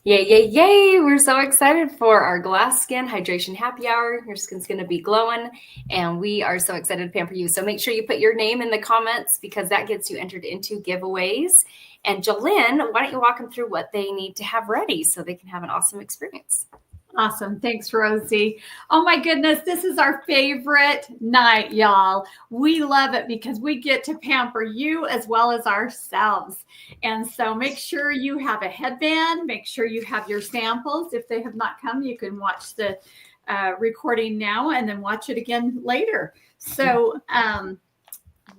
Yay, yay, yay. We're so excited for our Glass Skin Hydration Happy Hour. Your skin's going to be glowing, and we are so excited to pamper you. So make sure you put your name in the comments because that gets you entered into giveaways. And Jolynn, why don't you walk them through what they need to have ready so they can have an awesome experience? Awesome. Thanks, Rosie. Oh my goodness, this is our favorite night, y'all. We love it because we get to pamper you as well as ourselves. And so make sure you have a headband. Make sure you have your samples. If they have not come, you can watch the recording now and then watch it again later. So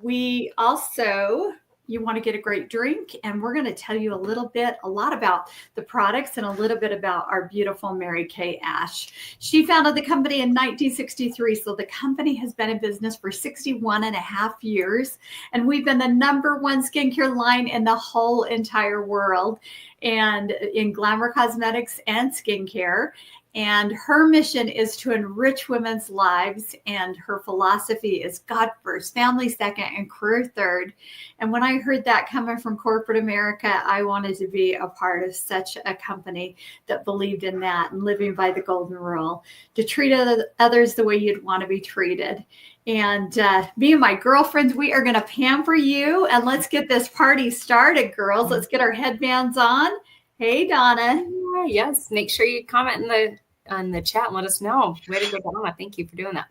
we also... You want to get a great drink, and we're going to tell you a lot about the products and a little bit about our beautiful Mary Kay Ash. She founded the company in 1963, so the company has been in business for 61 and a half years, and we've been the #1 skincare line in the whole entire world, and in glamour cosmetics and skincare. And her mission is to enrich women's lives. And her philosophy is God first, family second, and career third. And when I heard that coming from corporate America, I wanted to be a part of such a company that believed in that and living by the golden rule, to treat others the way you'd want to be treated. And me and my girlfriends, we are going to pamper you. And let's get this party started, girls. Let's get our headbands on. Hey, Donna. Yes, make sure you comment in the chat and let us know. Way to go, Donna. Thank you for doing that.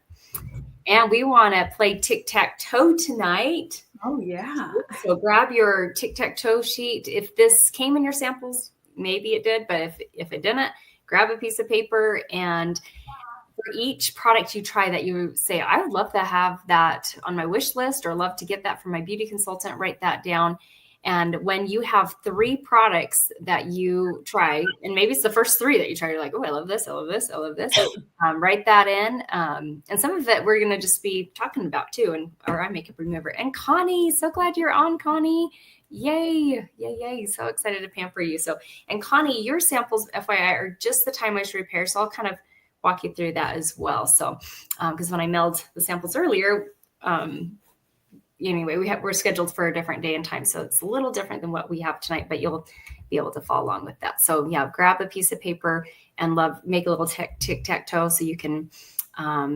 And we want to play tic-tac-toe tonight. Oh, yeah. So grab your tic-tac-toe sheet. If this came in your samples, maybe it did, but if it didn't, grab a piece of paper, and for each product you try that you say, I would love to have that on my wish list or love to get that from my beauty consultant, write that down. And when you have 3 products that you try, and maybe it's the first 3 that you try, you're like, oh, I love this, I love this, I love this. Write that in. And some of it we're going to just be talking about too, and our eye makeup remover. And Connie, so glad you're on, Connie. Yay, yay, yay. So excited to pamper you. So, and Connie, your samples, FYI, are just the Time Moisture Repair. So I'll kind of walk you through that as well. So, because when I mailed the samples earlier, anyway, we're scheduled for a different day and time, so it's a little different than what we have tonight, but you'll be able to follow along with that. So yeah, grab a piece of paper and make a little tic-tac-toe so you can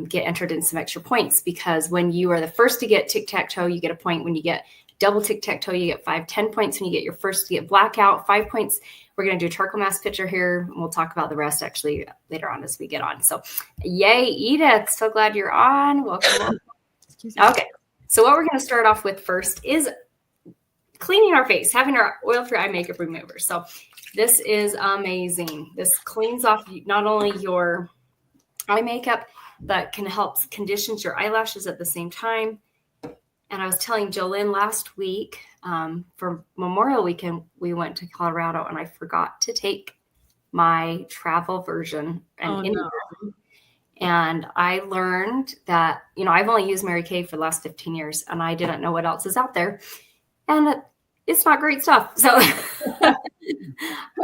get entered in some extra points, because when you are the first to get tic-tac-toe, you get a point. When you get double tic-tac-toe, you get 5, 10 points. When you get your first to get blackout, 5 points. We're going to do a charcoal mask picture here. We'll talk about the rest actually later on as we get on. So yay, Edith, so glad you're on. Welcome. Okay. So what we're going to start off with first is cleaning our face, having our oil-free eye makeup remover. So this is amazing. This cleans off not only your eye makeup, but can help conditions your eyelashes at the same time. And I was telling Jolynn last week, for Memorial Weekend, we went to Colorado, and I forgot to take my travel version and I learned that, I've only used Mary Kay for the last 15 years, and I didn't know what else is out there. And it's not great stuff. So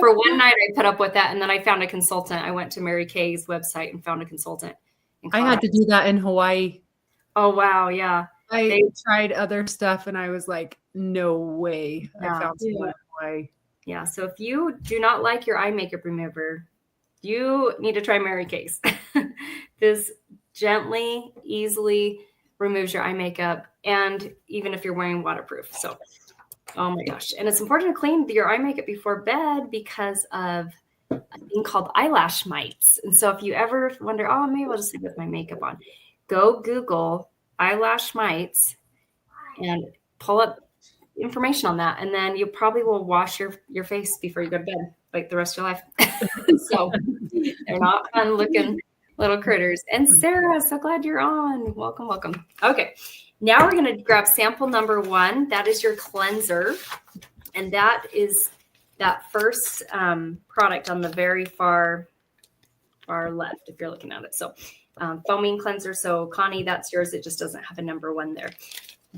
for one night, I put up with that. And then I found a consultant. I went to Mary Kay's website and found a consultant. I had to do that in Hawaii. Oh, wow. Yeah. I tried other stuff, and I was like, no way. Yeah. I found someone in Hawaii. Yeah. So if you do not like your eye makeup remover, you need to try Mary Kay's. This gently, easily removes your eye makeup, and even if you're wearing waterproof. So, oh my gosh. And it's important to clean your eye makeup before bed because of a thing called eyelash mites. And so if you ever wonder, oh, maybe I'll just sleep with my makeup on, go Google eyelash mites and pull up information on that. And then you probably will wash your face before you go to bed, like the rest of your life. So they're not fun looking little critters. And Sarah, so glad you're on. Welcome, welcome. Okay, now we're going to grab sample number 1. That is your cleanser. And that is that first product on the very far left, if you're looking at it. So foaming cleanser. So Connie, that's yours. It just doesn't have a number 1 there.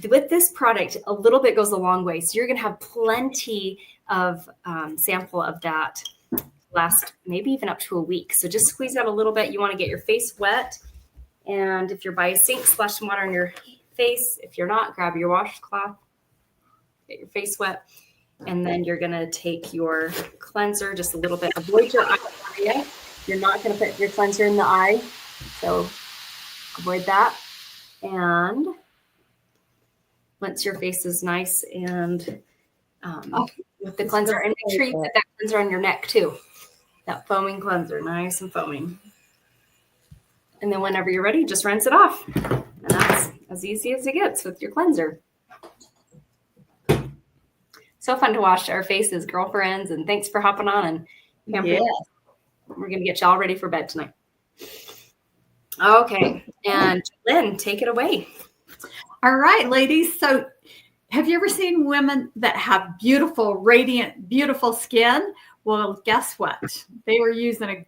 With this product, a little bit goes a long way. So you're going to have plenty of sample of that last maybe even up to a week. So just squeeze out a little bit. You want to get your face wet. And if you're by a sink, splash some water on your face. If you're not, grab your washcloth, get your face wet. And then you're going to take your cleanser just a little bit. Avoid your eye area. You're not going to put your cleanser in the eye. So avoid that. And once your face is nice and with the cleanser, and make sure you put that cleanser on your neck too. That foaming cleanser, nice and foaming. And then whenever you're ready, just rinse it off. And that's as easy as it gets with your cleanser. So fun to wash our faces, girlfriends, and thanks for hopping on and pampering. We're going to get you all ready for bed tonight. Okay, and Lynn, take it away. All right, ladies. So have you ever seen women that have beautiful, radiant, beautiful skin? Well, guess what? They are using a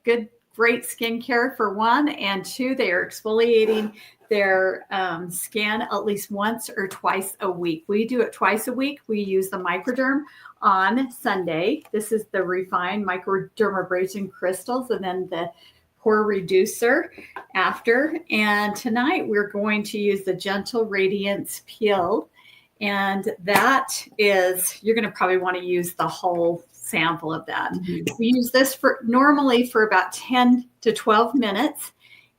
great skincare for one, and two, they are exfoliating their skin at least once or twice a week. We do it twice a week. We use the Microderm on Sunday. This is the refined microdermabrasion crystals, and then the pore reducer after. And tonight we're going to use the Gentle Radiance Peel. And that is, you're going to probably want to use the whole sample of that. Mm-hmm. We use this normally for about 10 to 12 minutes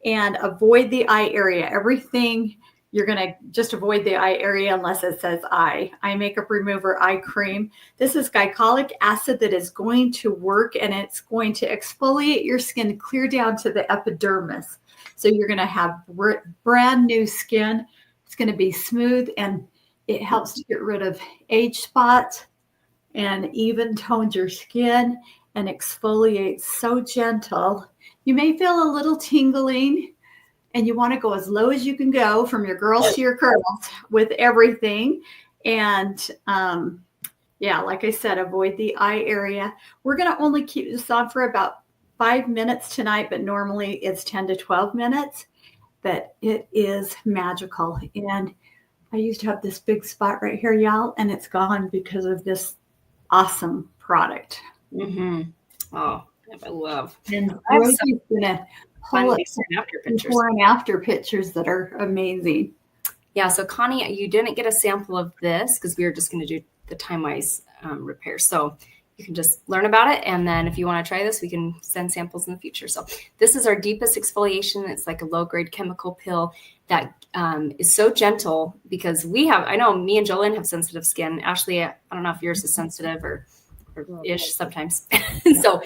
and avoid the eye area. Everything, you're going to just avoid the eye area unless it says eye makeup remover, eye cream. This is glycolic acid that is going to work, and it's going to exfoliate your skin clear down to the epidermis. So you're going to have brand new skin. It's going to be smooth, and it helps to get rid of age spots and even tones your skin and exfoliates so gentle. You may feel a little tingling, and you want to go as low as you can go from your girls to your curls with everything. And like I said, avoid the eye area. We're going to only keep this on for about 5 minutes tonight, but normally it's 10 to 12 minutes. But it is magical. And I used to have this big spot right here, y'all, and it's gone because of this awesome product. Mm-hmm. Oh, I love. And Rosie's going to pull up before and after pictures that are amazing. Yeah, so Connie, you didn't get a sample of this because we were just going to do the time-wise repair. So you can just learn about it. And then if you want to try this, we can send samples in the future. So this is our deepest exfoliation. It's like a low-grade chemical pill that is so gentle because I know me and Jolene have sensitive skin. Ashley, I don't know if yours is sensitive or ish sometimes. So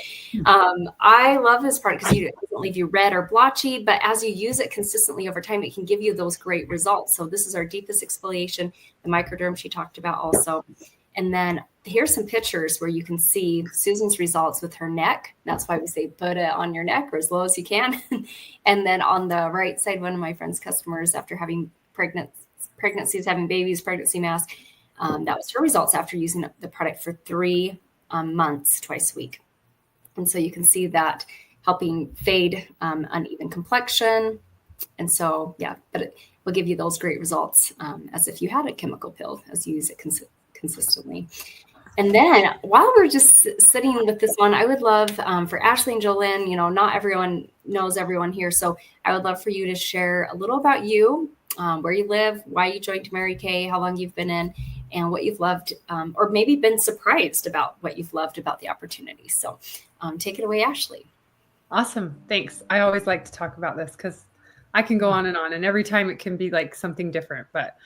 I love this product because it doesn't leave you red or blotchy, but as you use it consistently over time, it can give you those great results. So this is our deepest exfoliation, the Microderm she talked about also. And then here's some pictures where you can see Susan's results with her neck. That's why we say put it on your neck or as low as you can. And then on the right side, one of my friend's customers, after having pregnancies, having babies, pregnancy mask, that was her results after using the product for 3 months, twice a week. And so you can see that helping fade uneven complexion. And so, but it will give you those great results as if you had a chemical pill as you use it consistently. And then while we're just sitting with this one, I would love for Ashley and Jolene, not everyone knows everyone here. So I would love for you to share a little about you, where you live, why you joined Mary Kay, how long you've been in, and what you've loved, or maybe been surprised about what you've loved about the opportunity. So take it away, Ashley. Awesome. Thanks. I always like to talk about this because I can go on, and every time it can be like something different. But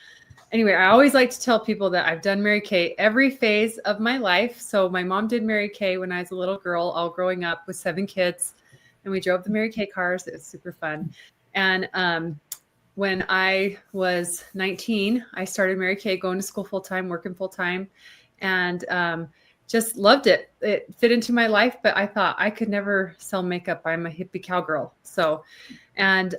anyway, I always like to tell people that I've done Mary Kay every phase of my life. So my mom did Mary Kay when I was a little girl, all growing up with 7 kids. And we drove the Mary Kay cars. It was super fun. And when I was 19, I started Mary Kay, going to school full-time, working full-time, and just loved it. It fit into my life, but I thought I could never sell makeup. I'm a hippie cowgirl. So, and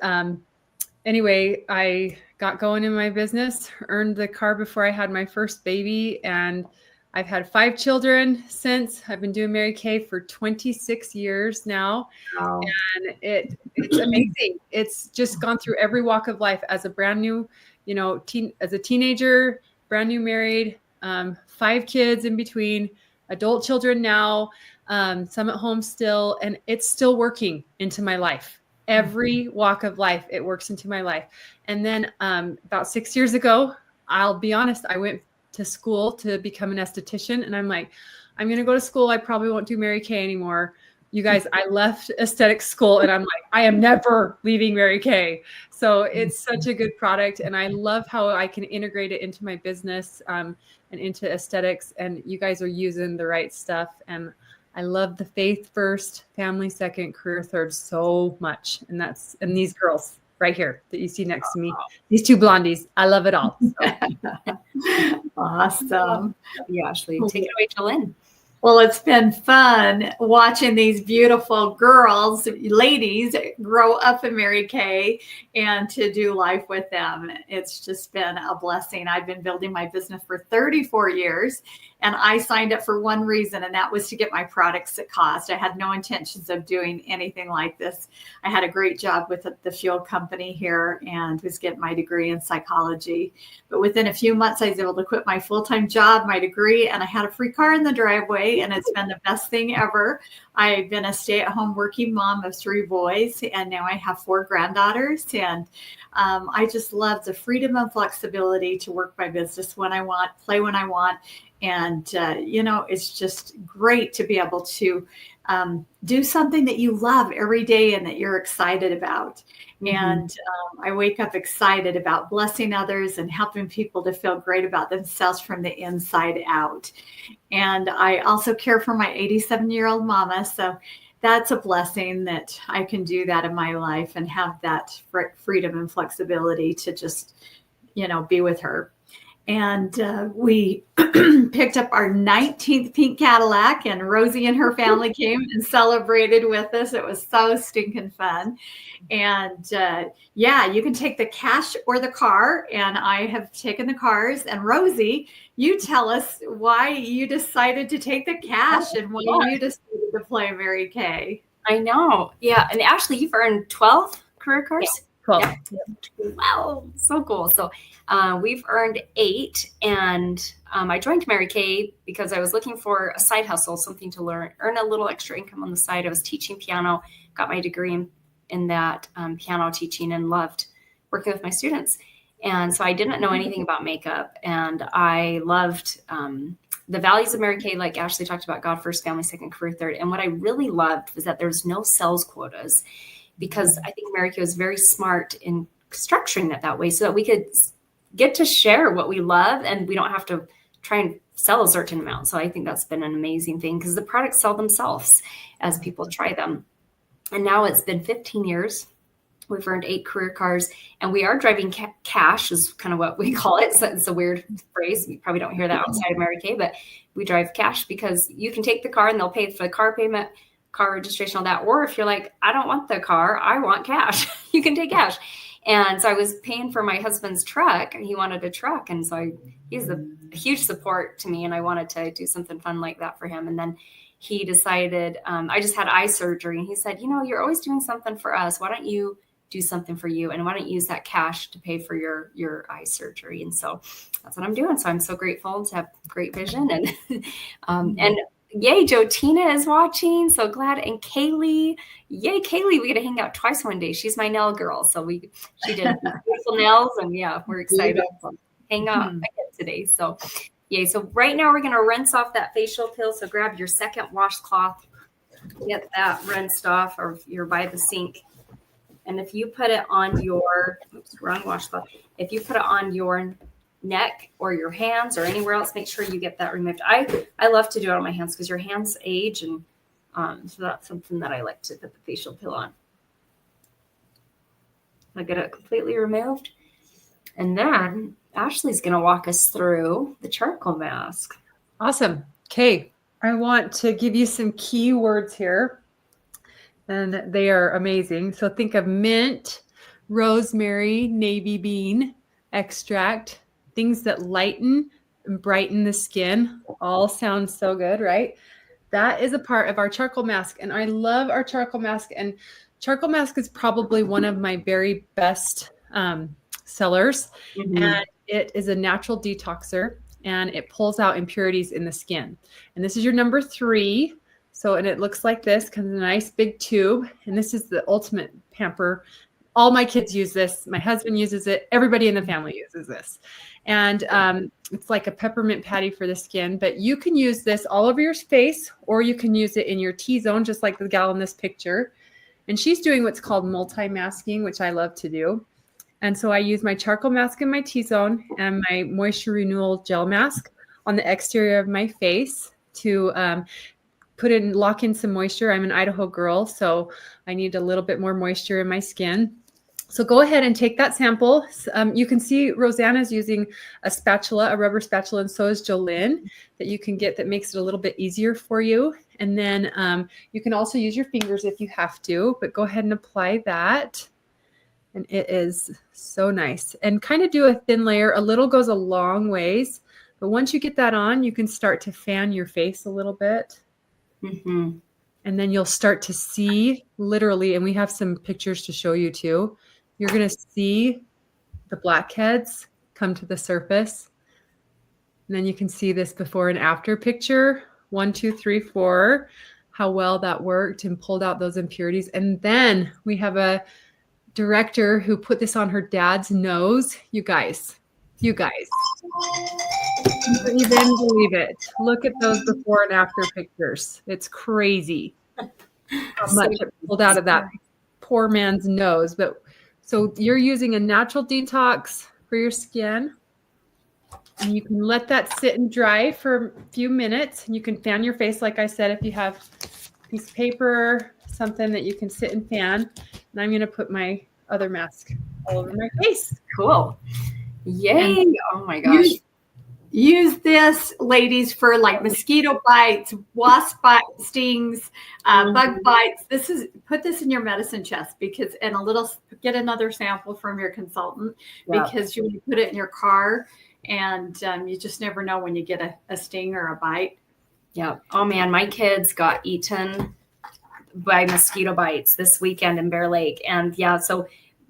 anyway, I got going in my business, earned the car before I had my first baby, and I've had 5 children since. I've been doing Mary Kay for 26 years now. Wow. And it's amazing. It's just gone through every walk of life as a brand new, as a teenager, brand new married, 5 kids in between, adult children now, some at home still, and it's still working into my life. Every walk of life, it works into my life. And then about 6 years ago, I'll be honest, I went to school to become an esthetician. And I'm like, I'm going to go to school. I probably won't do Mary Kay anymore. You guys, I left aesthetic school and I'm like, I am never leaving Mary Kay. So it's such a good product. And I love how I can integrate it into my business and into aesthetics. And you guys are using the right stuff. And I love the faith first, family second, career third so much. And these girls right here that you see next to me, these two blondies, I love it all. So. Awesome. Yeah, Ashley, take it away, Jolene. Well, it's been fun watching these beautiful girls, ladies, grow up in Mary Kay and to do life with them. It's just been a blessing. I've been building my business for 34 years, and I signed up for one reason, and that was to get my products at cost. I had no intentions of doing anything like this. I had a great job with the fuel company here and was getting my degree in psychology. But within a few months, I was able to quit my full-time job, my degree, and I had a free car in the driveway, and it's been the best thing ever. I've been a stay-at-home working mom of 3 boys, and now I have 4 granddaughters. And I just love the freedom and flexibility to work my business when I want, play when I want. And, it's just great to be able to do something that you love every day and that you're excited about. Mm-hmm. And I wake up excited about blessing others and helping people to feel great about themselves from the inside out. And I also care for my 87-year-old mama. So that's a blessing that I can do that in my life and have that freedom and flexibility to just, be with her. And we picked up our 19th pink Cadillac, and Rosie and her family came and celebrated with us. It was so stinking fun. And you can take the cash or the car. And I have taken the cars. And Rosie, you tell us why you decided to take the cash and why you decided to play Mary Kay. I know. Yeah. And Ashley, you've earned 12 career cars? Yeah. 12. Yeah. Wow. So cool. So we've earned 8. And I joined Mary Kay because I was looking for a side hustle, something to earn a little extra income on the side. I was teaching piano, got my degree in that piano teaching, and loved working with my students. And so I didn't know anything about makeup, and I loved the values of Mary Kay, like Ashley talked about: God first, family second, career third. And what I really loved was that there's no sales quotas, because I think Mary Kay was very smart in structuring it that way so that we could get to share what we love and we don't have to try and sell a certain amount. So I think that's been an amazing thing, because the products sell themselves as people try them. And now it's been 15 years. We've earned 8 career cars, and we are driving cash, is kind of what we call it. So it's a weird phrase. You probably don't hear that outside of Mary Kay, but we drive cash because you can take the car and they'll pay for the car payment, car registration, all that. Or if you're like, I don't want the car, I want cash, you can take cash. And so I was paying for my husband's truck, and he wanted a truck. And so he's a huge support to me, and I wanted to do something fun like that for him. And then he decided, I just had eye surgery, and he said, you're always doing something for us. Why don't you do something for you? And why don't you use that cash to pay for your eye surgery? And so that's what I'm doing. So I'm so grateful to have great vision. And yay, Joe Tina is watching. So glad. And Kaylee, yay, Kaylee, we get to hang out twice one day. She's my nail girl. So she did beautiful nails, and we're excited to hang out again today. So yay. So right now we're going to rinse off that facial peel. So grab your second washcloth, get that rinsed off, or if you're by the sink. And if you put it on wrong washcloth. If you put it on your neck or your hands or anywhere else, make sure you get that removed. I love to do it on my hands because your hands age, and so that's something that I like to put the facial peel on. I get it completely removed, and then Ashley's going to walk us through the charcoal mask. Awesome. Okay, I want to give you some key words here, and they are amazing. So think of mint, rosemary, navy bean extract, things that lighten and brighten the skin. All sound so good, right? That is a part of our charcoal mask. And I love our charcoal mask. And charcoal mask is probably one of my very best sellers. Mm-hmm. And it is a natural detoxer, and it pulls out impurities in the skin. And this is your number 3. So, and it looks like this, comes in a nice big tube. And this is the ultimate pamper all my kids use this. My husband uses it. Everybody in the family uses this. And it's like a peppermint patty for the skin, but you can use this all over your face, or you can use it in your T-zone, just like the gal in this picture. And she's doing what's called multi-masking, which I love to do. And so I use my charcoal mask in my T-zone and my moisture renewal gel mask on the exterior of my face to lock in some moisture. I'm an Idaho girl, so I need a little bit more moisture in my skin. So go ahead and take that sample. You can see Rosanna's using a spatula, a rubber spatula, and so is Jolynn, that you can get that makes it a little bit easier for you. And then you can also use your fingers if you have to, but go ahead and apply that. And it is so nice. And kind of do a thin layer. A little goes a long ways. But once you get that on, you can start to fan your face a little bit. Mm-hmm. And then you'll start to see literally, and we have some pictures to show you too. You're going to see the blackheads come to the surface. And then you can see this before and after picture. 1, 2, 3, 4, how well that worked and pulled out those impurities. And then we have a director who put this on her dad's nose. You guys, you couldn't even believe it. Look at those before and after pictures. It's crazy how much it pulled out of that poor man's nose. But so you're using a natural detox for your skin, and you can let that sit and dry for a few minutes. And you can fan your face, like I said, if you have a piece of paper, something that you can sit and fan. And I'm going to put my other mask all over my face. Cool. Yay. Oh my gosh. Use this, ladies, for like mosquito bites, wasp stings, bug bites. Put this in your medicine chest get another sample from your consultant, because you want to put it in your car, and you just never know when you get a sting or a bite. Yeah. Oh man, my kids got eaten by mosquito bites this weekend in Bear Lake. And yeah, so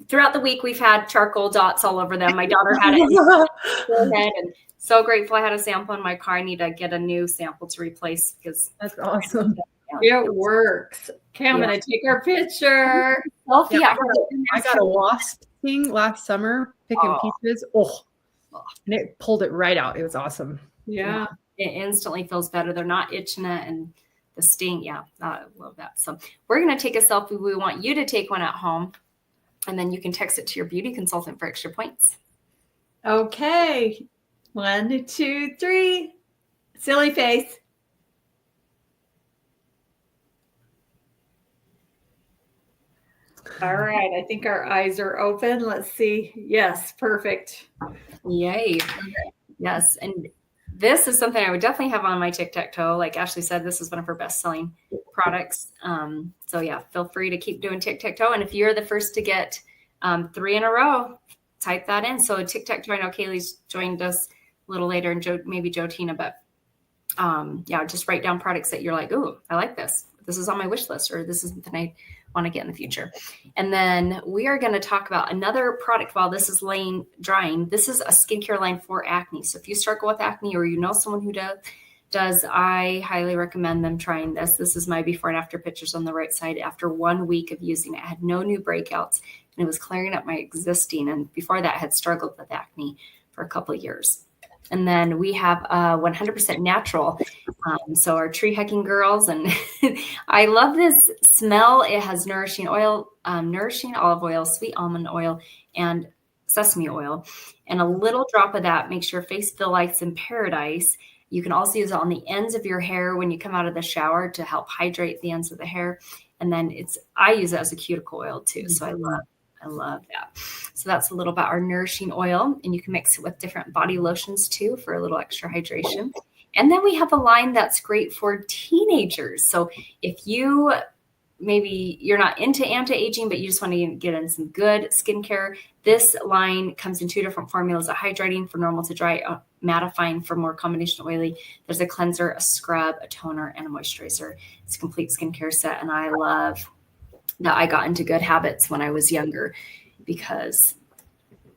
throughout the week, we've had charcoal dots all over them. My daughter had it in her head, and so grateful I had a sample in my car. I need to get a new sample to replace, because that's awesome. It works. Okay, I'm going to take our picture. Selfie. Yeah, I got a wasp sting last summer picking pieces. And it pulled it right out. It was awesome. Yeah. It instantly feels better. They're not itching it, and the sting. Yeah, I love that. So we're going to take a selfie. We want you to take one at home, and then you can text it to your beauty consultant for extra points. Okay. 1, 2, 3. Silly face. All right. I think our eyes are open. Let's see. Yes. Perfect. Yay. Yes. And this is something I would definitely have on my tic-tac-toe. Like Ashley said, this is one of her best-selling products. So yeah, feel free to keep doing tic-tac-toe. And if you're the first to get 3 in a row, type that in. So tic-tac-toe, I know Kaylee's joined us a little later, and maybe Joe Tina, but yeah, just write down products that you're like, ooh, I like this. This is on my wish list, or this is something I want to get in the future. And then we are going to talk about another product while this is laying drying. This is a skincare line for acne. So if you struggle with acne, or you know someone who does, I highly recommend them trying this. This is my before and after pictures on the right side. After 1 week of using it, I had no new breakouts, and it was clearing up my existing. And before that, I had struggled with acne for a couple of years. And then we have 100% natural. So our tree hiking girls, and I love this smell. It has nourishing oil, nourishing olive oil, sweet almond oil, and sesame oil. And a little drop of that makes your face feel like it's in paradise. You can also use it on the ends of your hair when you come out of the shower to help hydrate the ends of the hair. And then I use it as a cuticle oil too. So I love that. So that's a little about our nourishing oil, and you can mix it with different body lotions too for a little extra hydration. And then we have a line that's great for teenagers. So if maybe you're not into anti-aging, but you just want to get in some good skincare, this line comes in 2 different formulas: a hydrating for normal to dry, mattifying for more combination oily. There's a cleanser, a scrub, a toner, and a moisturizer. It's a complete skincare set, and I love that I got into good habits when I was younger, because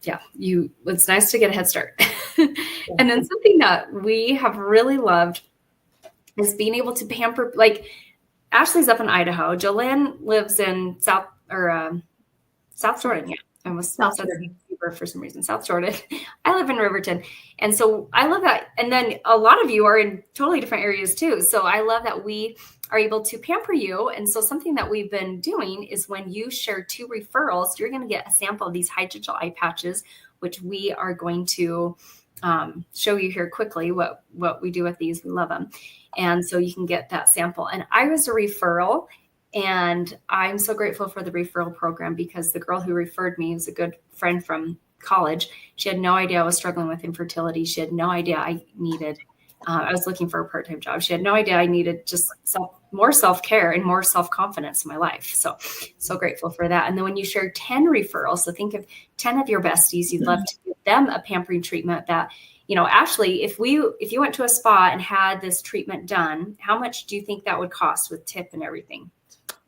it's nice to get a head start. And then something that we have really loved is being able to pamper, like Ashley's up in Idaho. Jolynn lives in South Jordan, yeah. I almost South said Jordan. for some reason. South Jordan. I live in Riverton. And so I love that. And then a lot of you are in totally different areas too. So I love that we are able to pamper you. And so something that we've been doing is when you share 2 referrals, you're going to get a sample of these hydrogel eye patches, which we are going to show you here quickly what we do with these. We love them. And so you can get that sample. And I was a referral. And I'm so grateful for the referral program because the girl who referred me was a good friend from college. She had no idea I was struggling with infertility. She had no idea I needed, I was looking for a part-time job. She had no idea I needed just more self-care and more self-confidence in my life. So grateful for that. And then when you share 10 referrals, so think of 10 of your besties, you'd love to give them a pampering treatment that, Ashley, if you went to a spa and had this treatment done, how much do you think that would cost with tip and everything?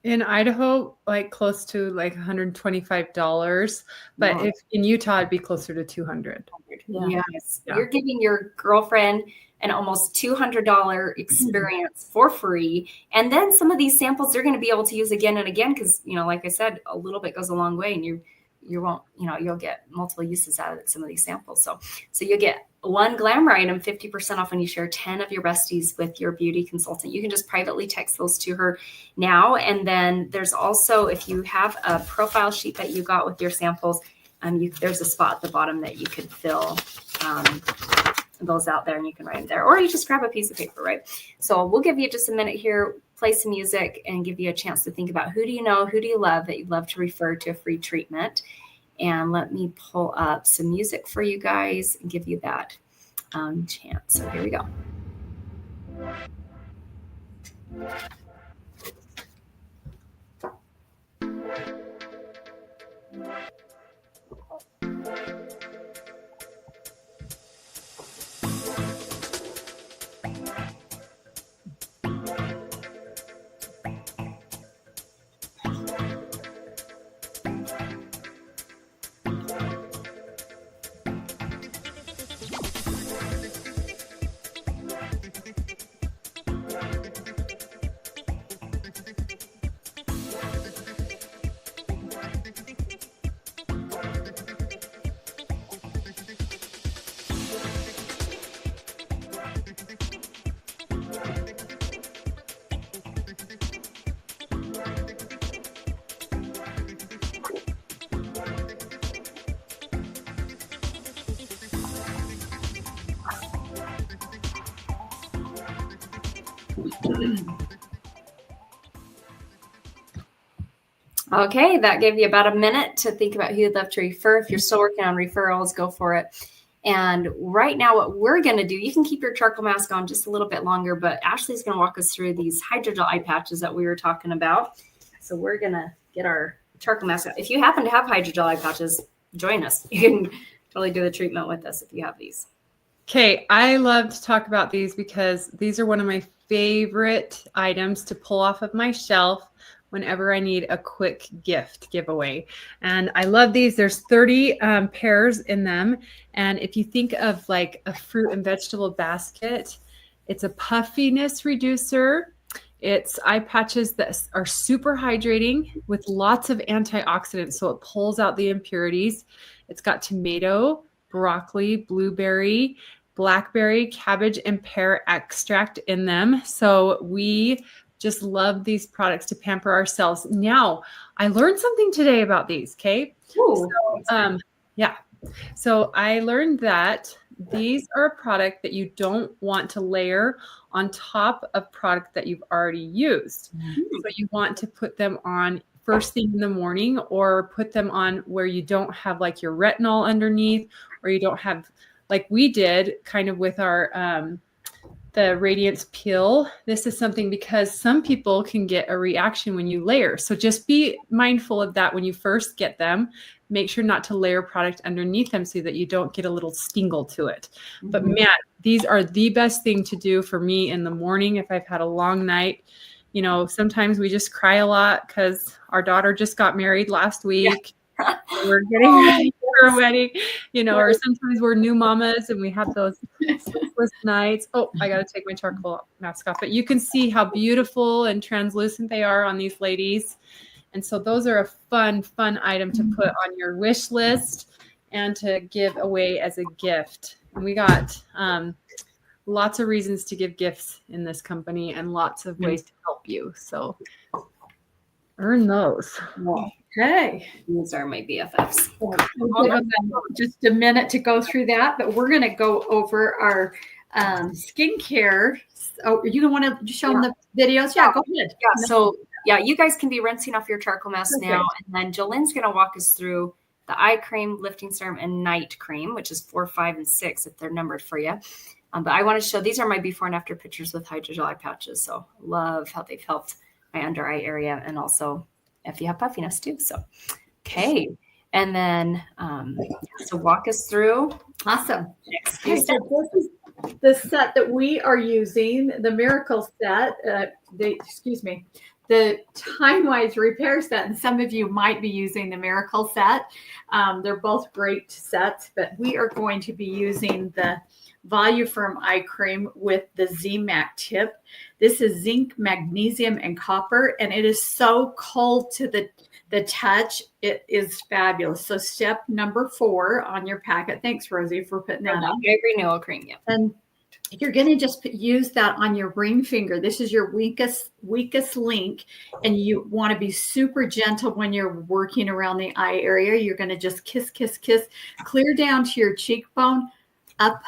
In Idaho, like close to like $125, but if in Utah, it'd be closer to $200. Yeah. Yes, you're giving your girlfriend an almost $200 experience for free, and then some of these samples they're going to be able to use again and again because like I said, a little bit goes a long way, and you won't you'll get multiple uses out of some of these samples. So you'll get one glamour item 50% off when you share 10 of your besties with your beauty consultant. You can just privately text those to her now. And then there's also, if you have a profile sheet that you got with your samples, there's a spot at the bottom that you could fill those out there and you can write them there, or you just grab a piece of paper, right? So we'll give you just a minute here, play some music and give you a chance to think about who do you know, who do you love that you'd love to refer to a free treatment. And let me pull up some music for you guys and give you that chance. So here we go. Okay, that gave you about a minute to think about who you'd love to refer. If you're still working on referrals, go for it. And right now, what we're going to do, you can keep your charcoal mask on just a little bit longer, but Ashley's going to walk us through these hydrogel eye patches that we were talking about. So we're going to get our charcoal mask out. If you happen to have hydrogel eye patches, join us. You can totally do the treatment with us if you have these. Okay, I love to talk about these because these are one of my favorite items to pull off of my shelf whenever I need a quick gift giveaway. And I love these. There's 30 pairs in them. And if you think of like a fruit and vegetable basket, it's a puffiness reducer. It's eye patches that are super hydrating with lots of antioxidants. So it pulls out the impurities. It's got tomato, broccoli, blueberry, blackberry, cabbage, and pear extract in them. So we just love these products to pamper ourselves. Now, I learned something today about these, okay? Ooh, So I learned that these are a product that you don't want to layer on top of product that you've already used. Mm-hmm. So you want to put them on first thing in the morning, or put them on where you don't have like your retinol underneath, or you don't have, like we did kind of with our the Radiance Peel. This is something because some people can get a reaction when you layer. So just be mindful of that when you first get them. Make sure not to layer product underneath them so that you don't get a little stingle to it. Mm-hmm. But man, these are the best thing to do for me in the morning if I've had a long night. You know, sometimes we just cry a lot because our daughter just got married last week. Yeah. We're getting ready for a wedding, you know, or sometimes we're new mamas and we have those sleepless nights. Oh, I got to take my charcoal mask off. But you can see how beautiful and translucent they are on these ladies. And so those are a fun item to put on your wish list and to give away as a gift. And we got lots of reasons to give gifts in this company and lots of ways to help you. So earn those. Okay. These are my BFFs. We'll give them just a minute to go through that, but we're going to go over our skincare. Oh, you don't want to show them the videos? Yeah, go ahead. Yeah. So you guys can be rinsing off your charcoal mask now, and then Jolene's going to walk us through the eye cream, lifting serum, and night cream, which is 4, 5, and 6 if they're numbered for you. But I want to show, these are my before and after pictures with hydrogel eye patches. So love how they've helped my under eye area, and also if you have puffiness too. So, okay. And then, so walk us through. Awesome. Okay, so this is the set that we are using, the Miracle set, the Time-Wise Repair set. And some of you might be using the Miracle set. They're both great sets, but we are going to be using the Voluform eye cream with the Z-Mac tip. This is zinc, magnesium, and copper, and it is so cold to the touch. It is fabulous. So step number 4 on your packet. Thanks, Rosie, for putting that up. Renewal cream, yeah. And you're going to just use that on your ring finger. This is your weakest link, and you want to be super gentle when you're working around the eye area. You're going to just kiss, clear down to your cheekbone, up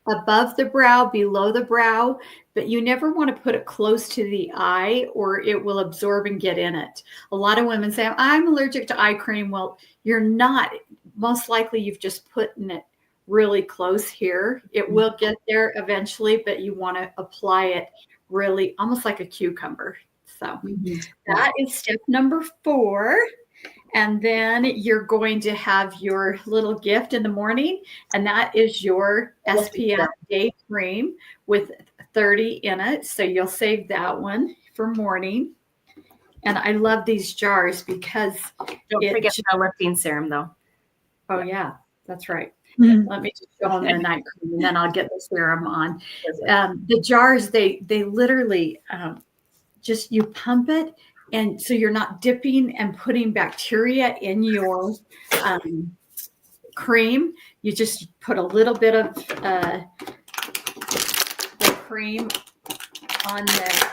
above the brow, below the brow, but you never want to put it close to the eye or it will absorb and get in it. A lot of women say, I'm allergic to eye cream. Well, you're not. Most likely you've just put it really close here. It will get there eventually, but you want to apply it really almost like a cucumber. So that is step number 4. And then you're going to have your little gift in the morning, and that is your SPF day cream with 30 in it. So you'll save that one for morning. And I love these jars because don't forget the lifting serum though. Oh yeah, that's right. Let me just show them the night cream, and then I'll get the serum on. The jars, they literally just you pump it. And so you're not dipping and putting bacteria in your cream. You just put a little bit of the cream on the,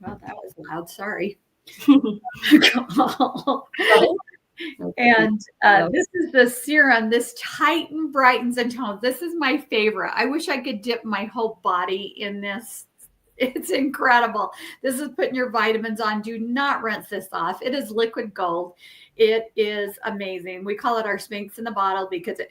well, that was loud, sorry. And this is the serum. This Tighten, brightens, and tones. This is my favorite. I wish I could dip my whole body in this. It's incredible. This is putting your vitamins on. Do not rinse this off. It is liquid gold. It is amazing. We call it our Sphinx in the bottle because it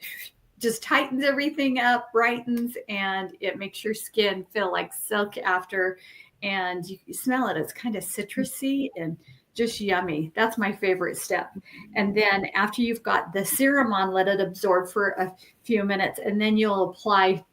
just tightens everything up, brightens, and it makes your skin feel like silk after. And you smell it. It's kind of citrusy and just yummy. That's my favorite step. And then after you've got the serum on, let it absorb for a few minutes. And then you'll apply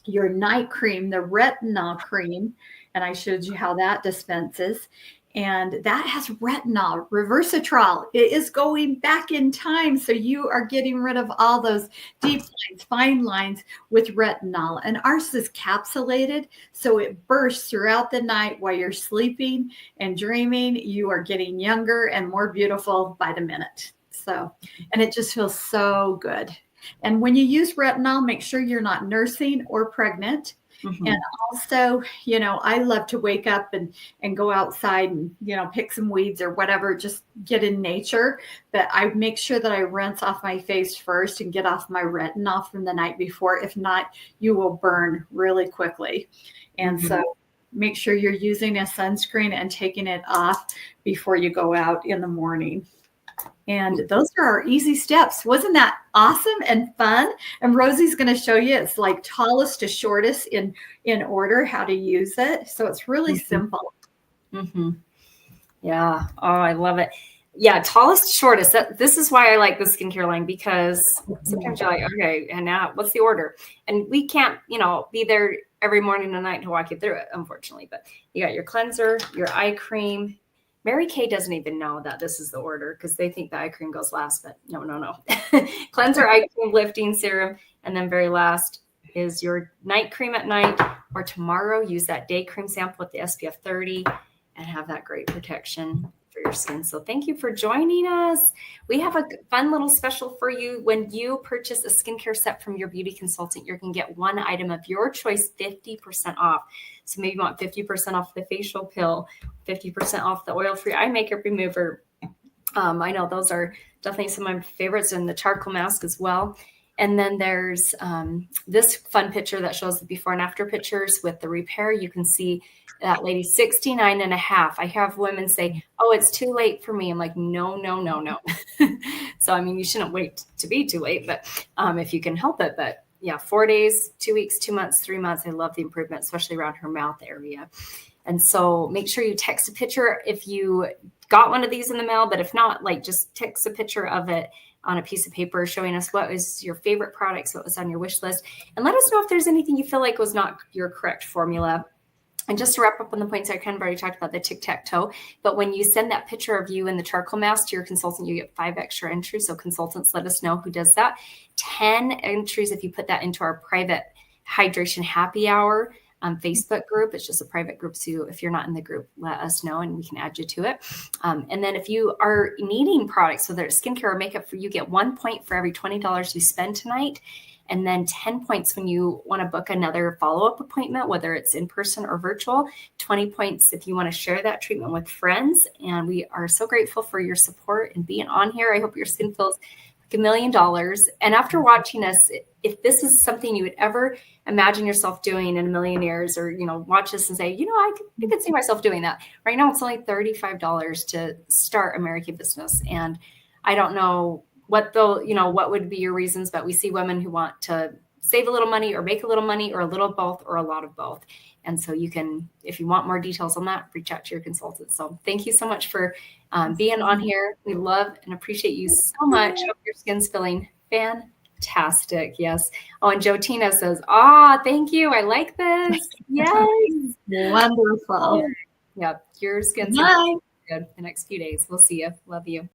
your night cream, the retinol cream. And I showed you how that dispenses. And that has retinol, resveratrol. It is going back in time. So you are getting rid of all those deep lines, fine lines with retinol. And ours is capsulated. So it bursts throughout the night while you're sleeping and dreaming. You are getting younger and more beautiful by the minute. So, and it just feels so good. And when you use retinol, make sure you're not nursing or pregnant. And also, you know, I love to wake up and go outside and, you know, pick some weeds or whatever, just get in nature. But I make sure that I rinse off my face first and get off my retinol from the night before. If not, you will burn really quickly. And so make sure you're using a sunscreen and taking it off before you go out in the morning. And those are our easy steps. Wasn't that awesome and fun? And Rosie's going to show you it's like tallest to shortest in order how to use it. So it's really simple. Yeah. Oh, I love it. Yeah. Tallest to shortest. This is why I like the skincare line, because sometimes you're like, okay, and now what's the order? And we can't, you know, be there every morning and night to walk you through it, unfortunately. But you got your cleanser, your eye cream. Mary Kay doesn't even know that this is the order because they think the eye cream goes last, but no. Cleanser, eye cream, lifting serum, and then very last is your night cream at night, or tomorrow use that day cream sample with the SPF 30 and have that great protection for your skin. So thank you for joining us. We have a fun little special for you. When you purchase a skincare set from your beauty consultant, you're going to get one item of your choice 50% off. So maybe you want 50% off the facial pill, 50% off the oil-free eye makeup remover. I know those are definitely some of my favorites, and the charcoal mask as well. And then there's this fun picture that shows the before and after pictures with the repair. You can see that lady 69 and a half. I have women say, oh, it's too late for me. I'm like, no, no, no, no. So, I mean, you shouldn't wait to be too late, but if you can help it. But yeah, 4 days, 2 weeks, 2 months, 3 months. I love the improvement, especially around her mouth area. And so make sure you text a picture if you got one of these in the mail, but if not, like just text a picture of it on a piece of paper showing us what was your favorite products, what was on your wish list, and let us know if there's anything you feel like was not your correct formula. And just to wrap up on the points, I kind of already talked about the tic-tac-toe, but when you send that picture of you in the charcoal mask to your consultant, you get 5 extra entries. So consultants, let us know who does that. 10 entries if you put that into our private hydration happy hour Facebook group. It's just a private group. So if you're not in the group, let us know and we can add you to it. And then if you are needing products, whether it's skincare or makeup, you get 1 point for every $20 you spend tonight. And then 10 points when you want to book another follow-up appointment, whether it's in person or virtual. 20 points if you want to share that treatment with friends. And we are so grateful for your support and being on here. I hope your skin feels like $1 million. And after watching us, if this is something you would ever imagine yourself doing in a million years, or, watch this and say, I could see myself doing that. Right now, it's only $35 to start a Mary Kay business. And I don't know what would be your reasons, but we see women who want to save a little money or make a little money or a little of both or a lot of both. And so you can, if you want more details on that, reach out to your consultant. So thank you so much for being on here. We love and appreciate you so much. Hope your skin's feeling fantastic. Yes. Oh, and Joe Tina says, thank you. I like this. Yes. Wonderful. Yeah. Your skin's Bye. good the next few days. We'll see you. Love you.